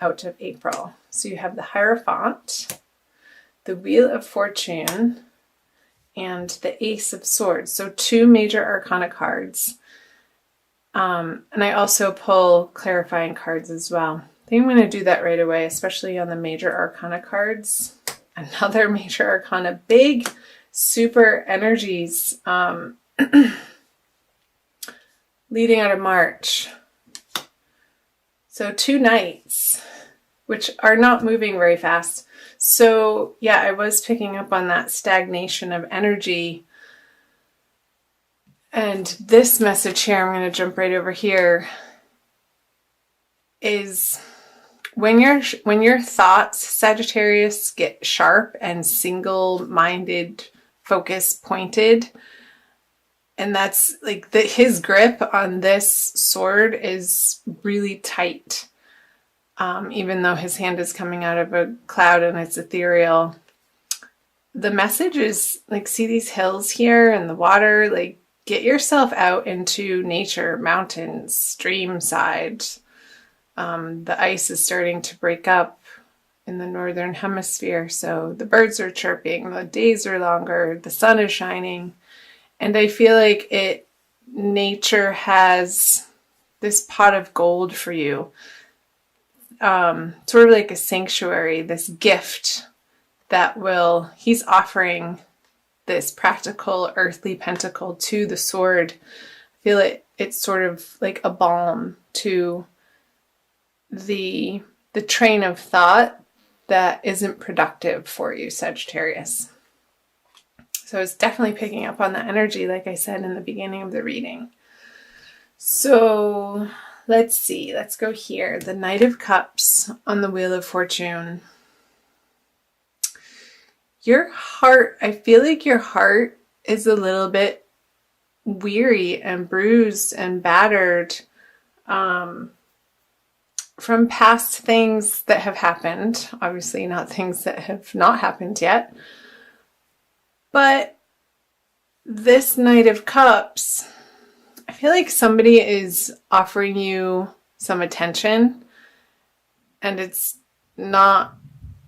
out of April. So you have the Hierophant, the Wheel of Fortune, and the Ace of Swords. So 2 major arcana cards. And I also pull clarifying cards as well. I think I'm going to do that right away, especially on the major arcana cards. Another major arcana, big, super energies leading out of March. So 2 knights, which are not moving very fast. So yeah, I was picking up on that stagnation of energy. And this message here, I'm going to jump right over here, is when your thoughts, Sagittarius, get sharp and single-minded, focus pointed, and that's like his grip on this sword is really tight. Even though his hand is coming out of a cloud and it's ethereal. The message is like, see these hills here and the water, like get yourself out into nature, mountains, stream side. The ice is starting to break up in the northern hemisphere, so the birds are chirping, the days are longer, the sun is shining, and I feel like nature has this pot of gold for you, sort of like a sanctuary, this gift that he's offering this practical earthly pentacle to the sword. I feel it's sort of like a balm to the train of thought that isn't productive for you, Sagittarius. So it's definitely picking up on the energy, like I said in the beginning of the reading. So let's see, let's go here. The Knight of Cups on the Wheel of Fortune. Your heart, I feel like your heart is a little bit weary and bruised and battered from past things that have happened. Obviously not things that have not happened yet. But this Knight of Cups, I feel like somebody is offering you some attention and it's not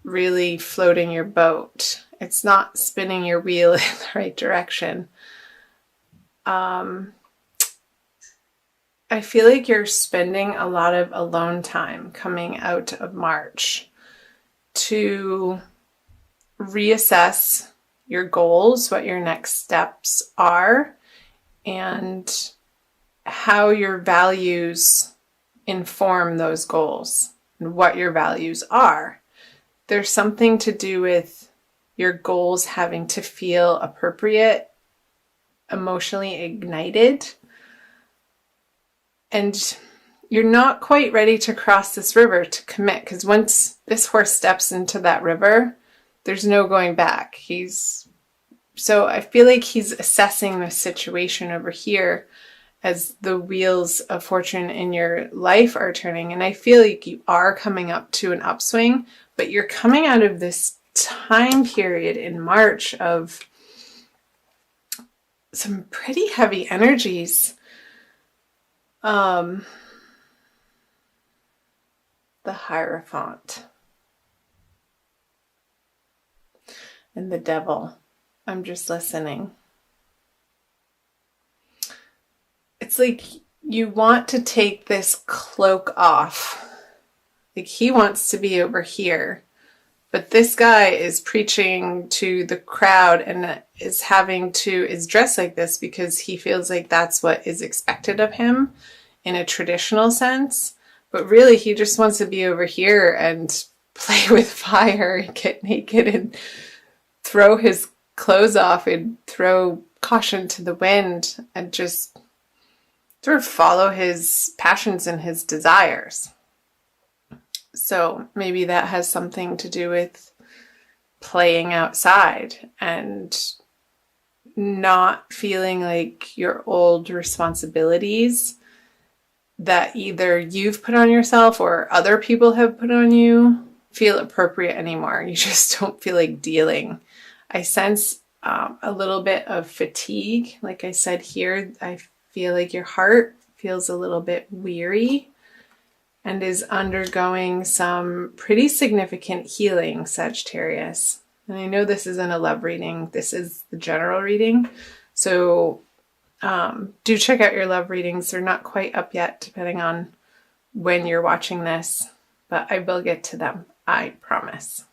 really floating your boat. It's not spinning your wheel in the right direction. I feel like you're spending a lot of alone time coming out of March to reassess your goals, what your next steps are, and how your values inform those goals and what your values are. There's something to do with your goals having to feel appropriate, emotionally ignited, and you're not quite ready to cross this river to commit, because once this horse steps into that river, there's no going back. So I feel like he's assessing the situation over here as the wheels of fortune in your life are turning. And I feel like you are coming up to an upswing, but you're coming out of this time period in March of some pretty heavy energies. The Hierophant and the Devil. I'm just listening. It's like you want to take this cloak off. Like he wants to be over here, but this guy is preaching to the crowd and is dressed like this because he feels like that's what is expected of him in a traditional sense. But really he just wants to be over here and play with fire, get naked and throw his clothes off and throw caution to the wind and just sort of follow his passions and his desires. So maybe that has something to do with playing outside and not feeling like your old responsibilities that either you've put on yourself or other people have put on you feel appropriate anymore. You just don't feel like dealing. I sense a little bit of fatigue. Like I said here, I feel like your heart feels a little bit weary and is undergoing some pretty significant healing, Sagittarius. And I know this isn't a love reading, this is the general reading. So do check out your love readings. They're not quite up yet, depending on when you're watching this, but I will get to them, I promise.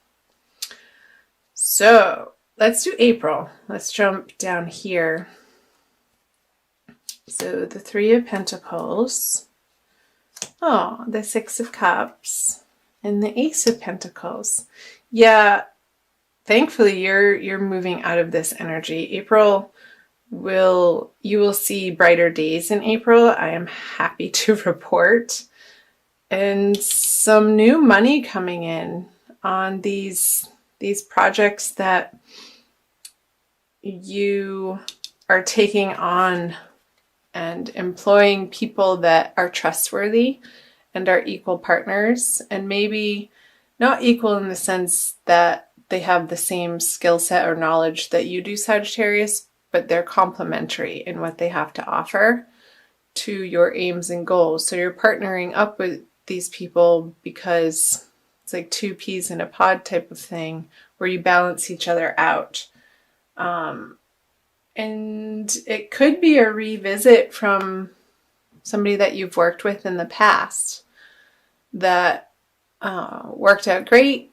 So let's do April. Let's jump down here. So the Three of Pentacles, oh, the Six of Cups, and the Ace of Pentacles. Yeah, thankfully you're moving out of this energy. April, you will see brighter days in April. I am happy to report. And some new money coming in on these projects that you are taking on and employing people that are trustworthy and are equal partners, and maybe not equal in the sense that they have the same skill set or knowledge that you do, Sagittarius, but they're complementary in what they have to offer to your aims and goals. So you're partnering up with these people because it's like two peas in a pod type of thing where you balance each other out. And it could be a revisit from somebody that you've worked with in the past that worked out great,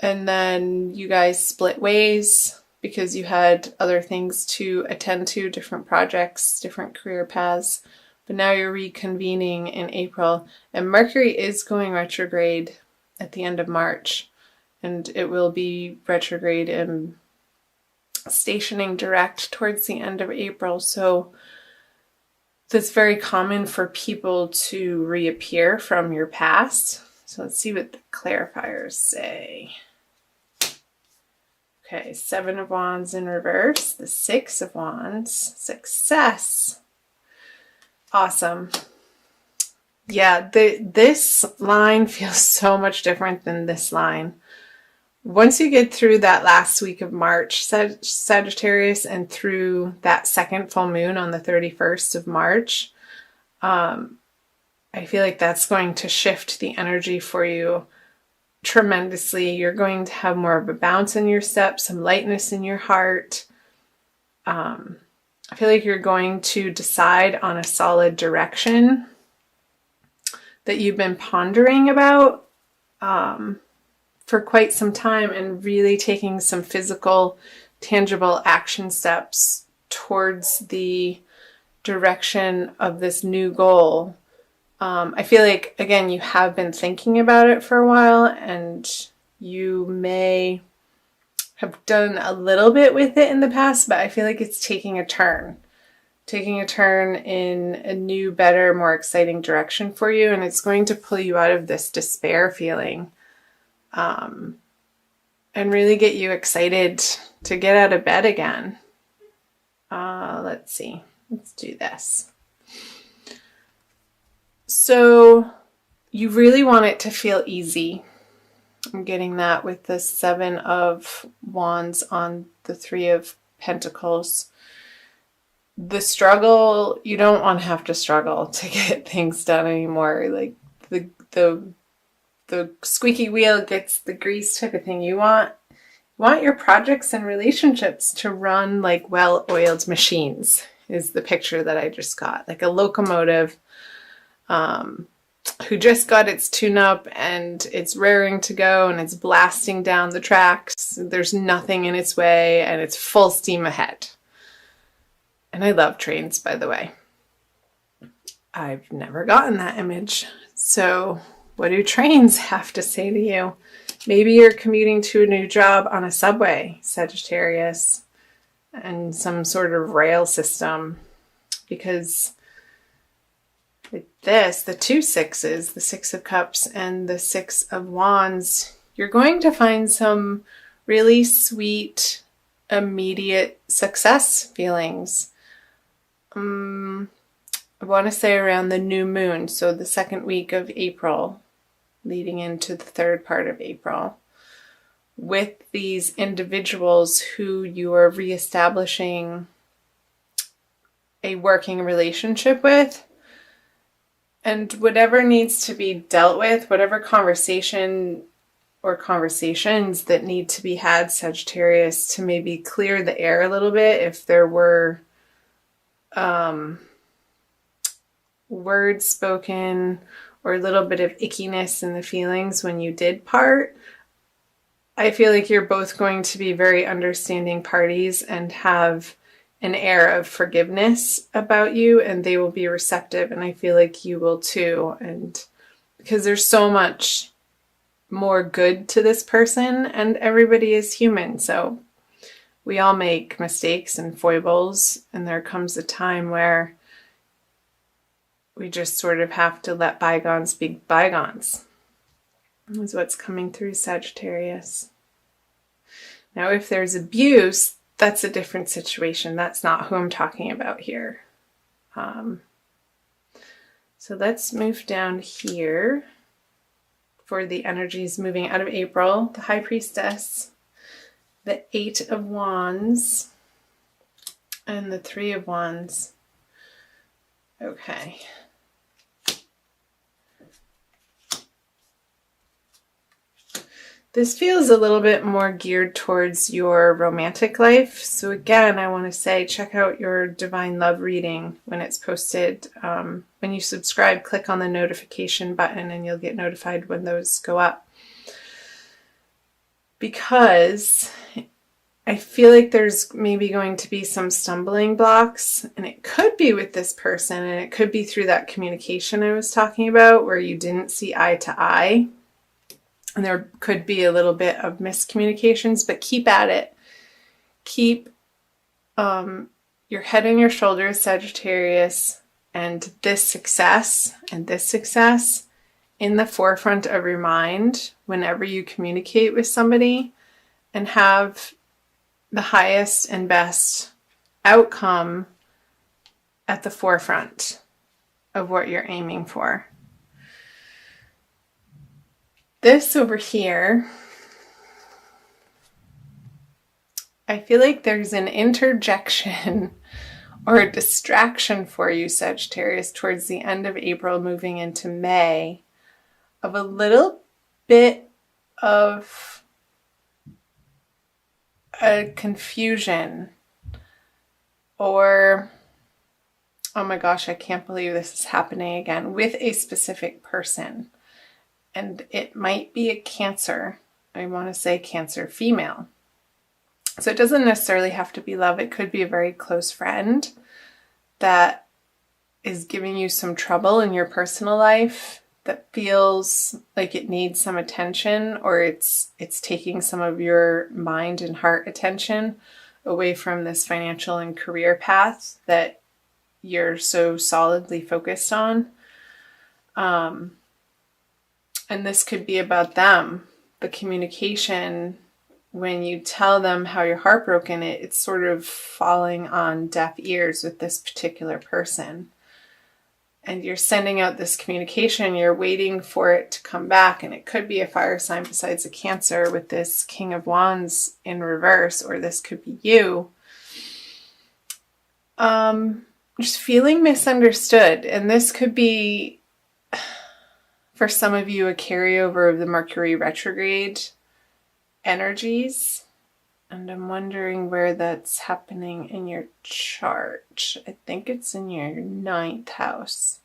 and then you guys split ways because you had other things to attend to, different projects, different career paths. But now you're reconvening in April, and Mercury is going retrograde at the end of March, and it will be retrograde and stationing direct towards the end of April. So that's very common for people to reappear from your past. So let's see what the clarifiers say. Okay, Seven of Wands in reverse, the Six of Wands, success. Awesome. Yeah, this line feels so much different than this line. Once you get through that last week of March, Sagittarius, and through that second full moon on the 31st of March, I feel like that's going to shift the energy for you tremendously. You're going to have more of a bounce in your step, some lightness in your heart. I feel like you're going to decide on a solid direction that you've been pondering about for quite some time, and really taking some physical, tangible action steps towards the direction of this new goal. I feel like, again, you have been thinking about it for a while, and you may have done a little bit with it in the past, but I feel like it's taking a turn in a new, better, more exciting direction for you, and it's going to pull you out of this despair feeling. And really get you excited to get out of bed again. Let's see. Let's do this. So you really want it to feel easy. I'm getting that with the Seven of Wands on the Three of Pentacles. The struggle, you don't want to have to struggle to get things done anymore. Like the squeaky wheel gets the grease type of thing. You want your projects and relationships to run like well-oiled machines, is the picture that I just got. Like a locomotive who just got its tune-up and it's raring to go and it's blasting down the tracks. There's nothing in its way and it's full steam ahead. And I love trains, by the way. I've never gotten that image. So what do trains have to say to you? Maybe you're commuting to a new job on a subway, Sagittarius, and some sort of rail system, because with this, the two sixes, the Six of Cups and the Six of Wands, you're going to find some really sweet, immediate success feelings. I want to say around the new moon, so the second week of April, leading into the third part of April, with these individuals who you are reestablishing a working relationship with. And whatever needs to be dealt with, whatever conversation or conversations that need to be had, Sagittarius, to maybe clear the air a little bit if there were words spoken or a little bit of ickiness in the feelings when you did part. I feel like you're both going to be very understanding parties and have an air of forgiveness about you, and they will be receptive, and I feel like you will too. And because there's so much more good to this person, and everybody is human, so we all make mistakes and foibles, and there comes a time where we just sort of have to let bygones be bygones. Is what's coming through, Sagittarius. Now, if there's abuse, that's a different situation. That's not who I'm talking about here. So let's move down here for the energies moving out of April. The High Priestess, the Eight of Wands, and the Three of Wands. Okay. This feels a little bit more geared towards your romantic life. So again, I want to say check out your Divine Love reading when it's posted. When you subscribe, click on the notification button and you'll get notified when those go up. Because I feel like there's maybe going to be some stumbling blocks, and it could be with this person, and it could be through that communication I was talking about where you didn't see eye to eye. And there could be a little bit of miscommunications, but keep at it. Keep your head on your shoulders, Sagittarius, and this success in the forefront of your mind whenever you communicate with somebody, and have the highest and best outcome at the forefront of what you're aiming for. This over here, I feel like there's an interjection or a distraction for you, Sagittarius, towards the end of April, moving into May, of a little bit of a confusion or, oh my gosh, I can't believe this is happening again, with a specific person. And it might be a Cancer. I want to say Cancer female. So it doesn't necessarily have to be love. It could be a very close friend that is giving you some trouble in your personal life, that feels like it needs some attention, or it's taking some of your mind and heart attention away from this financial and career path that you're so solidly focused on. And this could be about them. The communication, when you tell them how you're heartbroken, it's sort of falling on deaf ears with this particular person. And you're sending out this communication, you're waiting for it to come back, and it could be a fire sign besides a Cancer with this King of Wands in reverse, or this could be you. Just feeling misunderstood, and this could be, for some of you, a carryover of the Mercury retrograde energies. And I'm wondering where that's happening in your chart. I think it's in your 9th house.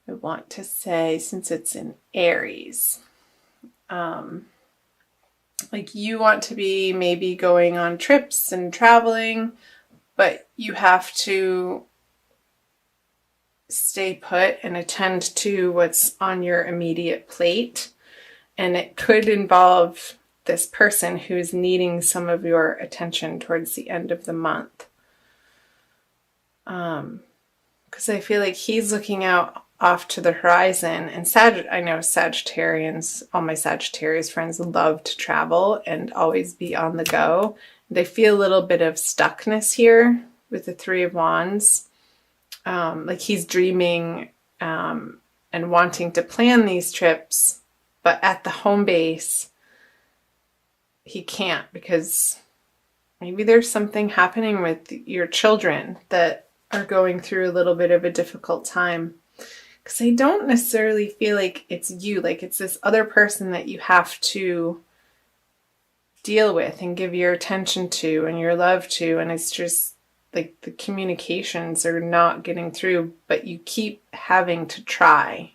I want to say, since it's in Aries. Like you want to be maybe going on trips and traveling, but you have to stay put and attend to what's on your immediate plate. And it could involve this person who's needing some of your attention towards the end of the month. Because I feel like he's looking out off to the horizon. And I know Sagittarians, all my Sagittarius friends love to travel and always be on the go. They feel a little bit of stuckness here with the Three of Wands. Like he's dreaming and wanting to plan these trips, but at the home base, he can't, because maybe there's something happening with your children that are going through a little bit of a difficult time. Because I don't necessarily feel like it's you, like it's this other person that you have to deal with and give your attention to and your love to, and it's just like the communications are not getting through, but you keep having to try.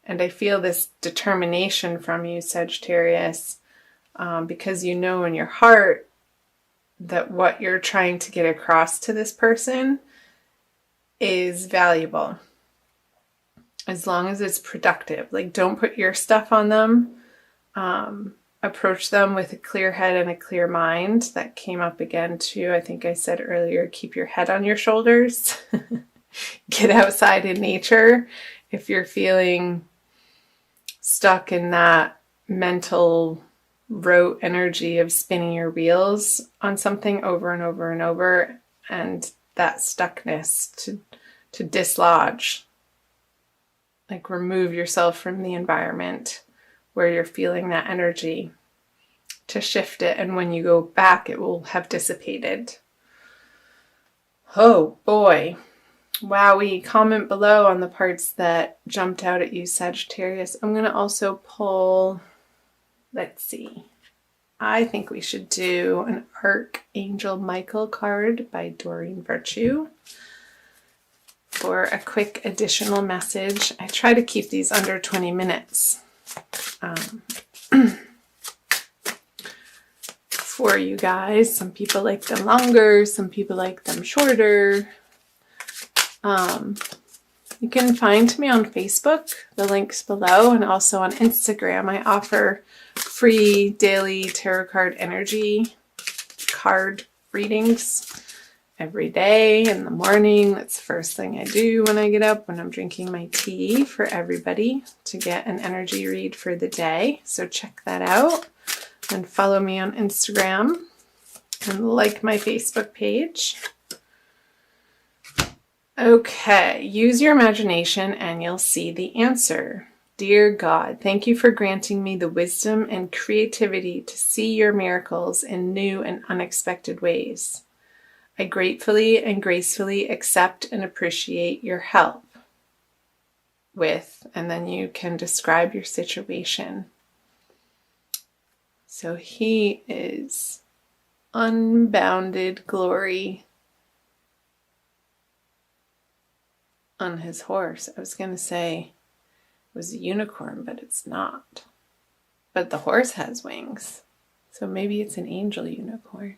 And I feel this determination from you, Sagittarius, because you know in your heart that what you're trying to get across to this person is valuable. As long as it's productive. Like, don't put your stuff on them. Approach them with a clear head and a clear mind. That came up again too. I think I said earlier, keep your head on your shoulders. Get outside in nature. If you're feeling stuck in that mental rote energy of spinning your wheels on something over and over and over, and that stuckness to dislodge. Like, remove yourself from the environment where you're feeling that energy, to shift it, and when you go back it will have dissipated. Oh boy. Wowie. Comment below on the parts that jumped out at you, Sagittarius. I'm going to also pull, let's see, I think we should do an Archangel Michael card by Doreen Virtue for a quick additional message. I try to keep these under 20 minutes for you guys. Some people like them longer, some people like them shorter. You can find me on Facebook, the link's below, and also on Instagram. I offer free daily tarot card energy card readings every day in the morning. That's the first thing I do when I get up, when I'm drinking my tea, for everybody to get an energy read for the day. So check that out and follow me on Instagram and like my Facebook page. Okay, use your imagination and you'll see the answer. Dear God, thank you for granting me the wisdom and creativity to see your miracles in new and unexpected ways. I gratefully and gracefully accept and appreciate your help with, and then you can describe your situation. So he is unbounded glory on his horse. I was going to say it was a unicorn, but it's not. But the horse has wings. So maybe it's an angel unicorn.